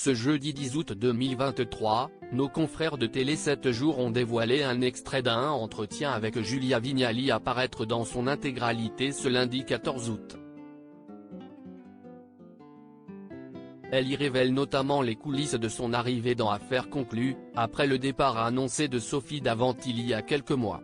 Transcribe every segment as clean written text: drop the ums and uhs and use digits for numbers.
Ce jeudi 10 août 2023, nos confrères de Télé 7 jours ont dévoilé un extrait d'un entretien avec Julia Vignali à paraître dans son intégralité ce lundi 14 août. Elle y révèle notamment les coulisses de son arrivée dans Affaires conclues, après le départ annoncé de Sophie Davant il y a quelques mois.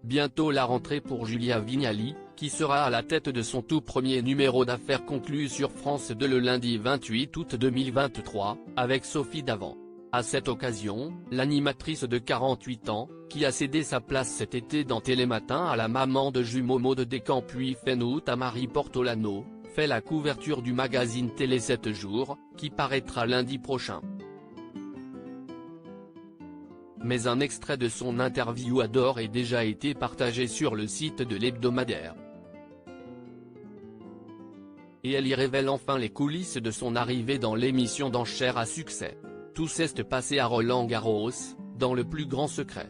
Bientôt la rentrée pour Julia Vignali, qui sera à la tête de son tout premier numéro d'Affaires conclues sur France 2 le lundi 28 août 2023, avec Sophie Davant. À cette occasion, l'animatrice de 48 ans, qui a cédé sa place cet été dans Télématin à la maman de jumeaux Maud Descamps puis Fenout à Marie Portolano, fait la couverture du magazine Télé 7 jours, qui paraîtra lundi prochain. Mais un extrait de son interview a d'ores et déjà été partagé sur le site de l'hebdomadaire. Et elle y révèle enfin les coulisses de son arrivée dans l'émission d'enchères à succès. Tout s'est passé à Roland-Garros, dans le plus grand secret.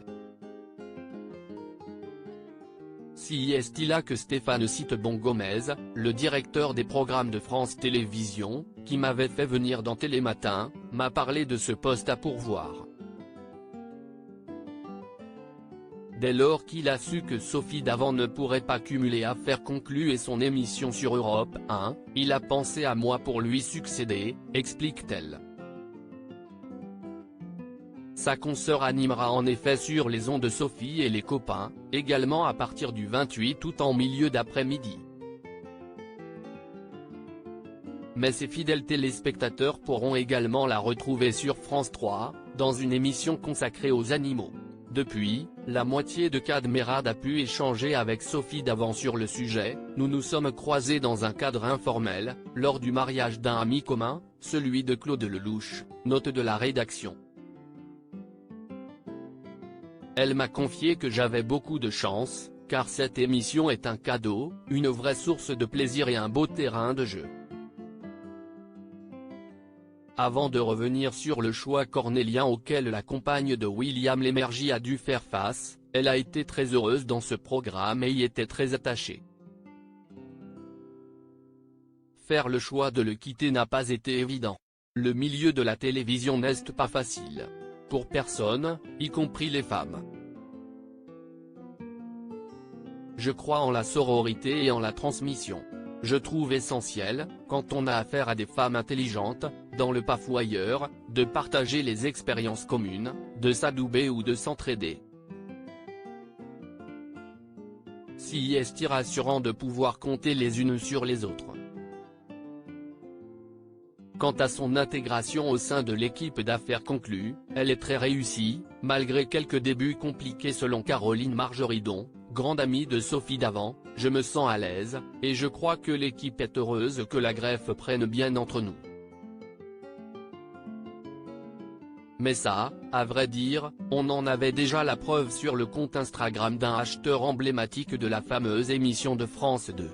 Si est là que Stéphane Citebon Gomez, le directeur des programmes de France Télévisions, qui m'avait fait venir dans Télématin, m'a parlé de ce poste à pourvoir. Dès lors qu'il a su que Sophie Davant ne pourrait pas cumuler Affaires conclues et son émission sur Europe 1, il a pensé à moi pour lui succéder, explique-t-elle. Sa consoeur animera en effet sur les ondes de Sophie et les copains, également à partir du 28 août en milieu d'après-midi. Mais ses fidèles téléspectateurs pourront également la retrouver sur France 3, dans une émission consacrée aux animaux. Depuis, la moitié de Cadmerade a pu échanger avec Sophie Davant sur le sujet. Nous nous sommes croisés dans un cadre informel, lors du mariage d'un ami commun, celui de Claude Lelouch, note de la rédaction. Elle m'a confié que j'avais beaucoup de chance, car cette émission est un cadeau, une vraie source de plaisir et un beau terrain de jeu. Avant de revenir sur le choix cornélien auquel la compagne de William Lémergie a dû faire face, elle a été très heureuse dans ce programme et y était très attachée. Faire le choix de le quitter n'a pas été évident. Le milieu de la télévision n'est pas facile. Pour personne, y compris les femmes. Je crois en la sororité et en la transmission. Je trouve essentiel, quand on a affaire à des femmes intelligentes, dans le PAF ou ailleurs, de partager les expériences communes, de s'adouber ou de s'entraider. Si est rassurant de pouvoir compter les unes sur les autres. Quant à son intégration au sein de l'équipe d'Affaires conclues, elle est très réussie, malgré quelques débuts compliqués selon Caroline Margeridon, grande amie de Sophie Davant. Je me sens à l'aise, et je crois que l'équipe est heureuse que la greffe prenne bien entre nous. Mais ça, à vrai dire, on en avait déjà la preuve sur le compte Instagram d'un acheteur emblématique de la fameuse émission de France 2.